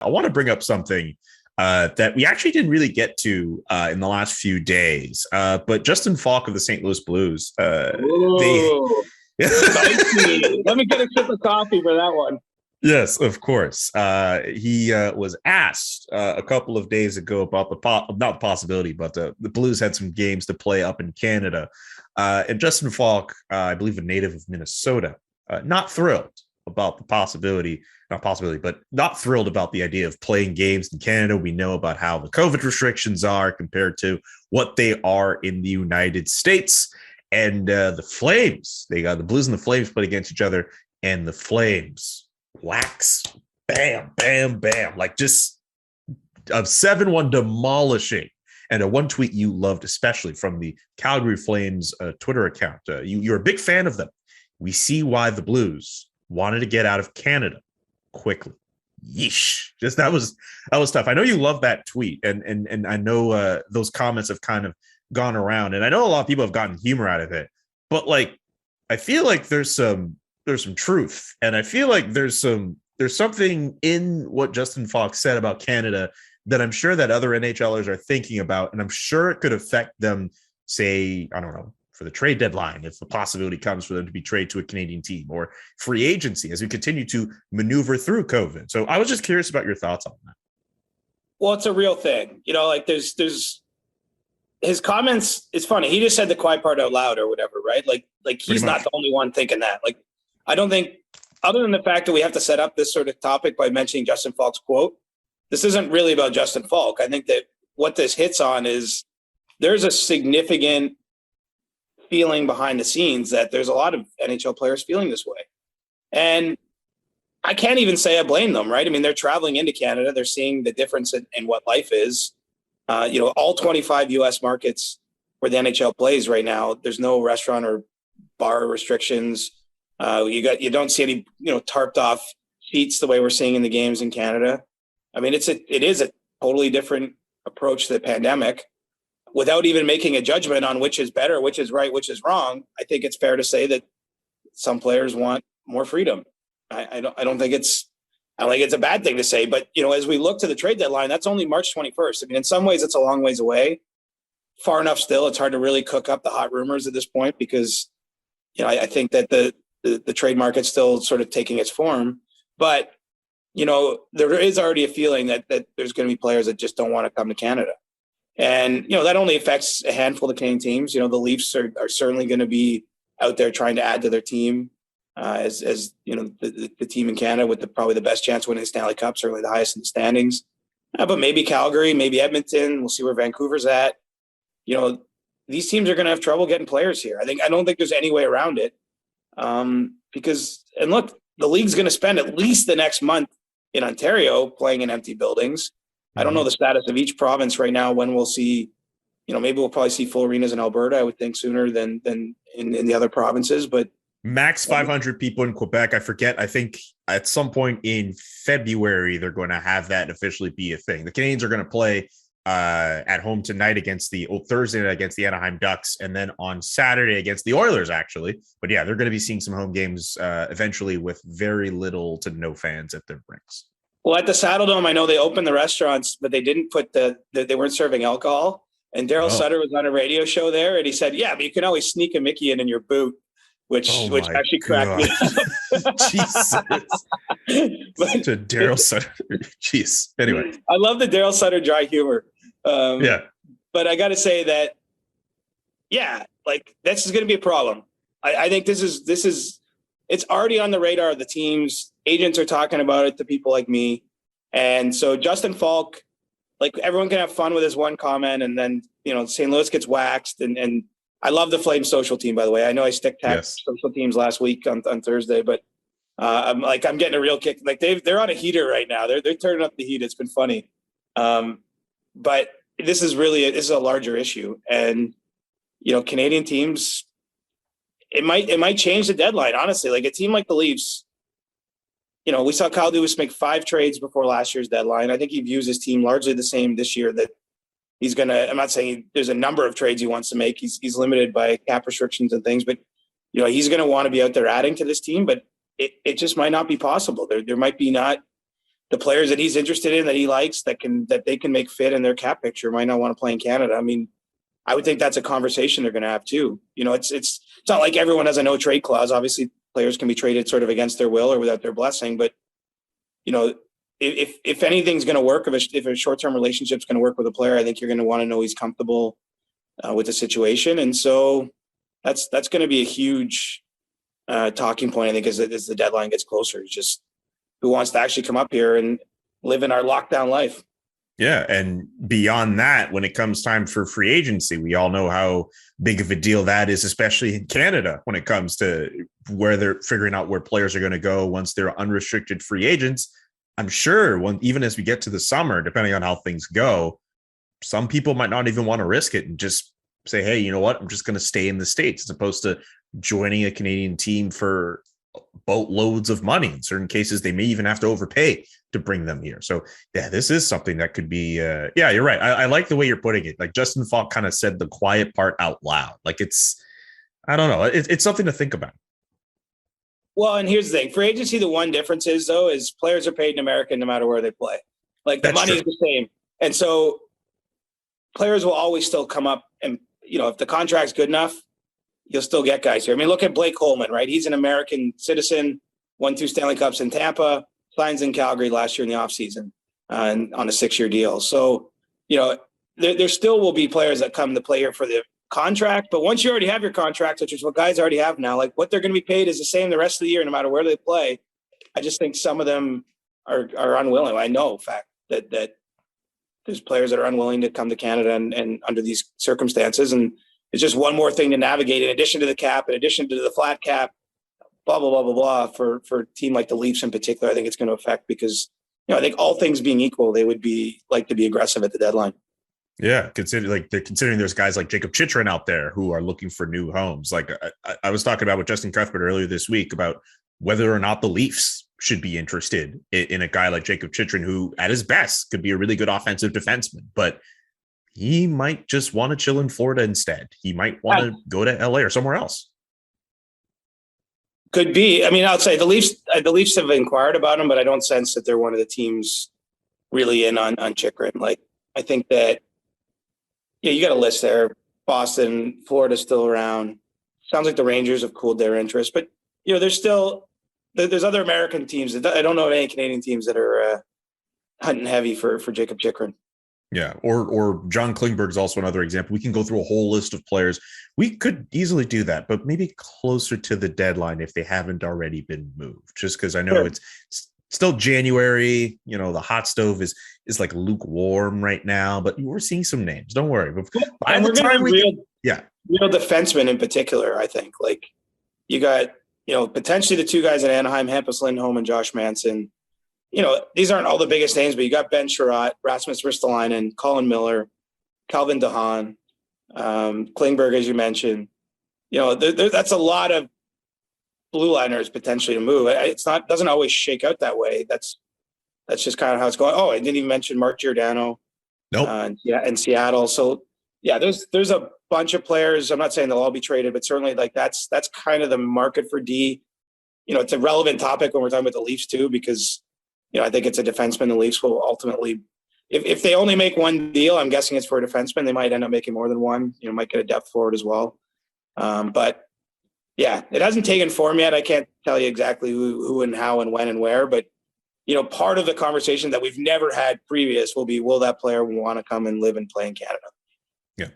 I want to bring up something that we actually didn't really get to in the last few days. But Justin Falk of the St. Louis Blues, they. Spicy. Let me get a sip of coffee for that one. Yes, of course. He was asked a couple of days ago about not the possibility, but the Blues had some games to play up in Canada. And Justin Falk, I believe a native of Minnesota, not thrilled about the possibility, but not thrilled about the idea of playing games in Canada. We know about how the COVID restrictions are compared to what they are in the United States. And the Flames, they got the Blues and the Flames played against each other, and the Flames wax, bam, bam, bam, like just a 7-1 demolishing. And a one tweet you loved, especially from the Calgary Flames Twitter account. You're a big fan of them. We see why the Blues wanted to get out of Canada quickly. Yeesh. Just that was tough. I know you love that tweet, and I know those comments have kind of gone around, and I know a lot of people have gotten humor out of it, but like I feel like there's some truth, and I feel like there's something in what Justin Falk said about Canada that I'm sure that other NHLers are thinking about, and I'm sure it could affect them, say, I don't know, for the trade deadline, if the possibility comes for them to be traded to a Canadian team, or free agency as we continue to maneuver through COVID. So I was just curious about your thoughts on that. Well, it's a real thing. Like there's his comments. It's funny. He just said the quiet part out loud or whatever, right? Like he's not the only one thinking that. Like, I don't think, other than the fact that we have to set up this sort of topic by mentioning Justin Falk's quote, this isn't really about Justin Falk. I think that what this hits on is there's a significant feeling behind the scenes that there's a lot of NHL players feeling this way. And I can't even say I blame them, right? I mean, they're traveling into Canada. They're seeing the difference in what life is. All 25 U.S. markets where the NHL plays right now, there's no restaurant or bar restrictions. You don't see any, tarped off seats the way we're seeing in the games in Canada. I mean, it is a totally different approach to the pandemic. Without even making a judgment on which is better, which is right, which is wrong, I think it's fair to say that some players want more freedom. I don't think it's a bad thing to say, but as we look to the trade deadline, that's only March 21st. I mean, in some ways, it's a long ways away. Far enough still, it's hard to really cook up the hot rumors at this point because, I think that the trade market's still sort of taking its form. But there is already a feeling that there's going to be players that just don't want to come to Canada. And, that only affects a handful of Canadian teams. The Leafs are certainly going to be out there trying to add to their team as the team in Canada with probably the best chance winning the Stanley Cup, certainly the highest in the standings. But maybe Calgary, maybe Edmonton. We'll see where Vancouver's at. These teams are going to have trouble getting players here. I don't think there's any way around it. Because the league's going to spend at least the next month in Ontario playing in empty buildings. I don't know the status of each province right now when we'll see, maybe we'll probably see full arenas in Alberta, I would think sooner than in the other provinces, but max 500 people in Quebec. I forget. I think at some point in February, they're going to have that officially be a thing. The Canadians are going to play at home tonight against Thursday night against the Anaheim Ducks, and then on Saturday against the Oilers, actually. But yeah, they're going to be seeing some home games eventually with very little to no fans at their rinks. Well, at the Saddle Dome, I know they opened the restaurants, but they didn't put they weren't serving alcohol. And Daryl Sutter was on a radio show there, and he said, "Yeah, but you can always sneak a Mickey in your boot," which actually cracked me up. Jesus, such a Daryl Sutter. Jeez. Anyway, I love the Daryl Sutter dry humor. Yeah, but I got to say that, this is going to be a problem. I think this is it's already on the radar of the teams. Agents are talking about it to people like me. And so Justin Falk, everyone can have fun with his one comment, and then, St. Louis gets waxed. And I love the Flames social team, by the way. I know I stick-tagged social teams last week on Thursday, but I'm getting a real kick. They're on a heater right now. They're turning up the heat. It's been funny. But this is a larger issue. And, Canadian teams, it might change the deadline, honestly. Like a team like the Leafs, we saw Kyle Dubas make 5 trades before last year's deadline. I think he views his team largely the same this year, that he's going to – I'm not saying there's a number of trades he wants to make. He's limited by cap restrictions and things, but, he's going to want to be out there adding to this team, but it just might not be possible. There might be not the players that he's interested in, that he likes, that they can make fit in their cap picture might not want to play in Canada. I mean, I would think that's a conversation they're going to have too. You know, it's not like everyone has a no trade clause. Obviously, players can be traded sort of against their will or without their blessing. But, you know, if anything's going to work, if a short-term relationship's going to work with a player, I think you're going to want to know he's comfortable with the situation. And so that's going to be a huge talking point, I think, as the deadline gets closer. It's just who wants to actually come up here and live in our lockdown life. Yeah. And beyond that, when it comes time for free agency, we all know how big of a deal that is, especially in Canada, when it comes to where they're figuring out where players are going to go once they're unrestricted free agents. I'm sure even as we get to the summer, depending on how things go, some people might not even want to risk it and just say, hey, you know what? I'm just going to stay in the States, as opposed to joining a Canadian team for boatloads of money. In certain cases, they may even have to overpay to bring them here. So yeah, this is something that could be, yeah, you're right. I like the way you're putting it. Like Justin Falk kind of said the quiet part out loud. Like I don't know. It's something to think about. Well, and here's the thing. For agency, the one difference is, though, is players are paid in America no matter where they play. Like the money is the same. And so players will always still come up and, you know, if the contract's good enough, you'll still get guys here. I mean, look at Blake Coleman, right? He's an American citizen, won 2 Stanley Cups in Tampa, signs in Calgary last year in the offseason on a 6-year deal. So, you know, there still will be players that come to play here for the contract. But once you already have your contract, which is what guys already have now, like what they're going to be paid is the same the rest of the year, no matter where they play. I just think some of them are unwilling. I know, in fact, that there's players that are unwilling to come to Canada and under these circumstances. And it's just one more thing to navigate in addition to the cap, in addition to the flat cap, blah, blah, blah, blah, blah. For a team like the Leafs in particular, I think it's going to affect because, you know, I think all things being equal, they would like to be aggressive at the deadline. Yeah, considering there's guys like Jacob Chychrun out there who are looking for new homes. Like I was talking about with Justin Cuthbert earlier this week about whether or not the Leafs should be interested in a guy like Jacob Chychrun, who at his best could be a really good offensive defenseman, but he might just want to chill in Florida instead. He might want to go to LA or somewhere else. Could be. I mean, I'll say the Leafs have inquired about him, but I don't sense that they're one of the teams really in on Chychrun. Like, I think that, yeah, you got a list there. Boston, Florida's still around. Sounds like the Rangers have cooled their interest, but you know, there's other American teams. I don't know of any Canadian teams that are hunting heavy for Jacob Chychrun. Yeah, or John Klingberg's also another example. We can go through a whole list of players. We could easily do that, but maybe closer to the deadline if they haven't already been moved. Just because I know it's still January. You know, the hot stove is like lukewarm right now, but we're seeing some names. Don't worry. By the time real defensemen in particular, I think. Like you got, you know, potentially the 2 guys at Anaheim, Hampus Lindholm and Josh Manson. You know, these aren't all the biggest names, but you got Ben Sherratt, Rasmus Ristolainen, Colin Miller, Calvin DeHaan, Klingberg, as you mentioned. You know, that's a lot of blue liners potentially to move. Doesn't always shake out that way. That's just kind of how it's going. Oh, I didn't even mention Mark Giordano. Nope. In Seattle. So yeah, there's a bunch of players. I'm not saying they'll all be traded, but certainly like that's kind of the market for D. You know, it's a relevant topic when we're talking about the Leafs too, because you know, I think it's a defenseman the Leafs will ultimately, if they only make one deal, I'm guessing it's for a defenseman. They might end up making more than one. You know, might get a depth forward as well. But yeah, it hasn't taken form yet. I can't tell you exactly who and how and when and where. But you know, part of the conversation that we've never had previous will be, will that player want to come and live and play in Canada? Yeah.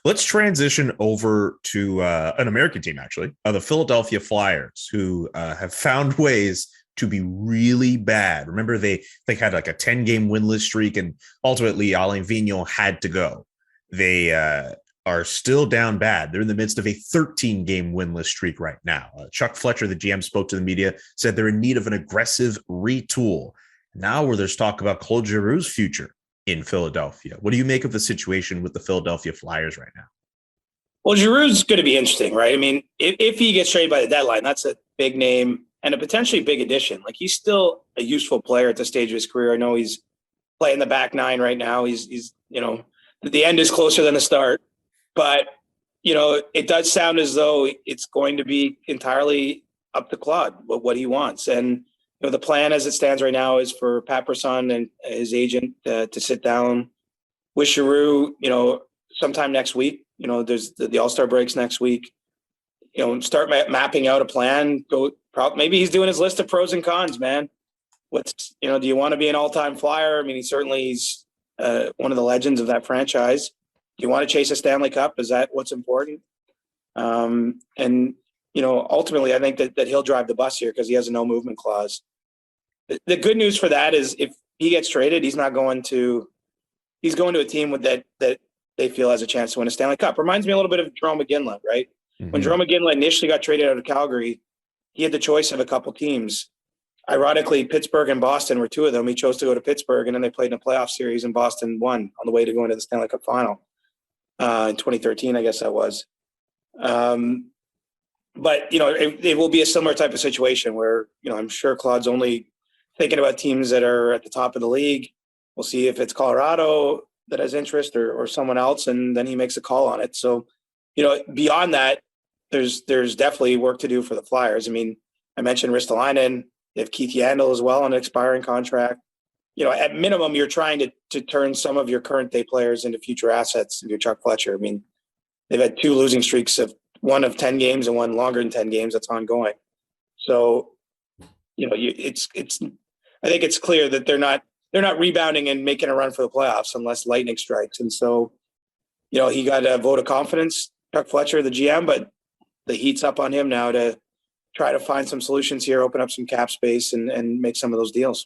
Let's transition over to an American team, actually, the Philadelphia Flyers, who have found ways to be really bad. Remember, they had like a 10-game winless streak, and ultimately Alain Vigneault had to go. They are still down bad. They're in the midst of a 13-game winless streak right now. Chuck Fletcher, the GM, spoke to the media, said they're in need of an aggressive retool. Now where there's talk about Claude Giroux's future in Philadelphia. What do you make of the situation with the Philadelphia Flyers right now? Well, Giroux's going to be interesting, right? I mean, if he gets traded by the deadline, that's a big name and a potentially big addition. Like, he's still a useful player at this stage of his career. I know he's playing the back nine right now. He's you know, the end is closer than the start. But, you know, it does sound as though it's going to be entirely up to Claude what he wants. And, the plan as it stands right now is for Pat Brisson and his agent to sit down with Giroux, sometime next week. There's the All-Star breaks next week. Start mapping out a plan. Maybe he's doing his list of pros and cons, man. Do you want to be an all-time Flyer? I mean, he's one of the legends of that franchise. Do you want to chase a Stanley Cup? Is that what's important? Ultimately, I think that he'll drive the bus here because he has a no movement clause. The good news for that is if he gets traded, he's going to a team that they feel has a chance to win a Stanley Cup. Reminds me a little bit of Jarome Iginla, right? Mm-hmm. When Jarome Iginla initially got traded out of Calgary, he had the choice of a couple teams. Ironically, Pittsburgh and Boston were two of them. He chose to go to Pittsburgh, and then they played in a playoff series, and Boston won on the way to going to the Stanley Cup final in 2013, I guess that was. But it will be a similar type of situation where, I'm sure Claude's only thinking about teams that are at the top of the league. We'll see if it's Colorado that has interest or someone else, and then he makes a call on it. So, beyond that, there's definitely work to do for the Flyers. I mean, I mentioned Ristolainen. They have Keith Yandel as well on an expiring contract. At minimum, you're trying to turn some of your current day players into future assets. If you're Chuck Fletcher, I mean, they've had 2 losing streaks of one of 10 games and one longer than 10 games. That's ongoing. So, I think it's clear that they're not rebounding and making a run for the playoffs unless lightning strikes. And so, he got a vote of confidence, Chuck Fletcher, the GM, but the heat's up on him now to try to find some solutions here, open up some cap space and make some of those deals.